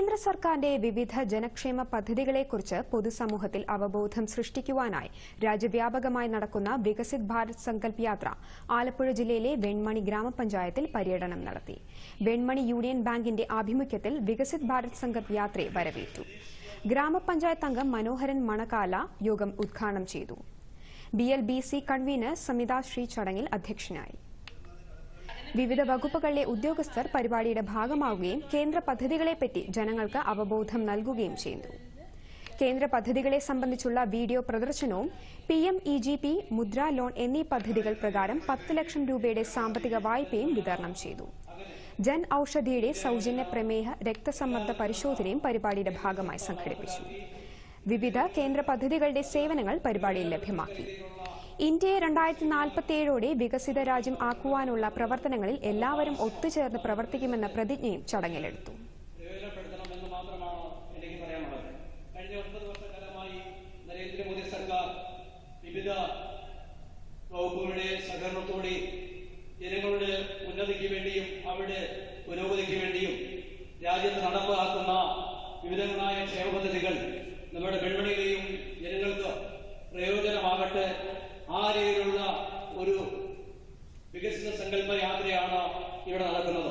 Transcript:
കേന്ദ്ര സർക്കാരിന്റെ വിവിധ ജനക്ഷേമ പദ്ധതികളെക്കുറിച്ച് പൊതുസമൂഹത്തിൽ അവബോധം സൃഷ്ടിക്കുവാനായി രാജ്യവ്യാപകമായി നടക്കുന്ന വികസിത് ഭാരത് സങ്കൽപ് യാത്ര ആലപ്പുഴ ജില്ലയിലെ വെൺമണി ഗ്രാമപഞ്ചായത്തിൽ പര്യടനം നടത്തി. വെൺമണി യൂണിയൻ ബാങ്കിന്റെ ആഭിമുഖ്യത്തിൽ വികസിത് ഭാരത് സങ്കൽപ് യാത്രയെ വരവേറ്റു. ഗ്രാമപഞ്ചായത്ത് അംഗം മനോഹരൻ മണക്കാല യോഗം ഉദ്ഘാടനം ചെയ്തു. BLBC കൺവീനർ സമിത ശ്രീ ചടങ്ങിൽ അധ്യക്ഷനായി. വിവിധ വകുപ്പുകളിലെ ഉദ്യോഗസ്ഥർ പരിപാടിയുടെ ഭാഗമാവുകയും കേന്ദ്ര പദ്ധതികളെപ്പറ്റി ജനങ്ങൾക്ക് അവബോധം നൽകുകയും ചെയ്തു. കേന്ദ്ര പദ്ധതികളെ സംബന്ധിച്ചുള്ള വീഡിയോ പ്രദർശനവും PMEGP, മുദ്ര ലോൺ എന്നീ പദ്ധതികൾ പ്രകാരം 10 ലക്ഷം രൂപയുടെ സാമ്പത്തിക വായ്പയും വിതരണം ചെയ്തു. ജൻ ഔഷധിയുടെ സൌജന്യ പ്രമേഹ രക്തസമ്മർദ്ദ പരിശോധനയും പരിപാടിയുടെ ഭാഗമായി സംഘടിപ്പിച്ചു. വിവിധ കേന്ദ്ര പദ്ധതികളുടെ സേവനങ്ങൾ പരിപാടിയിൽ ലഭ്യമാക്കി. ഇന്ത്യയെ 2047ഓടെ വികസിത രാജ്യം ആക്കുവാനുള്ള പ്രവർത്തനങ്ങളിൽ എല്ലാവരും ഒത്തുചേർന്ന് പ്രവർത്തിക്കുമെന്ന പ്രതിജ്ഞയും ചടങ്ങിലെടുത്തു. കഴിഞ്ഞ 9 വർഷക്കാലമായി നരേന്ദ്രമോദി സർക്കാർ വിവിധ വകുപ്പുകളുടെ സഹകരണത്തോടെ ജനങ്ങളുടെ ഉന്നതിക്ക് വേണ്ടിയും അവരുടെ പുരോഗതിക്ക് വേണ്ടിയും രാജ്യത്ത് നടപ്പാക്കുന്ന വിവിധങ്ങളായ ക്ഷേമ പദ്ധതികൾ നമ്മുടെ വെൺമണിയിലെയും ജനങ്ങൾക്ക് പ്രയോജനമാകട്ടെ. ആ രീതിയിലുള്ള ഒരു വികസിത സങ്കല്പ യാത്രയാണ് ഇവിടെ നടക്കുന്നത്.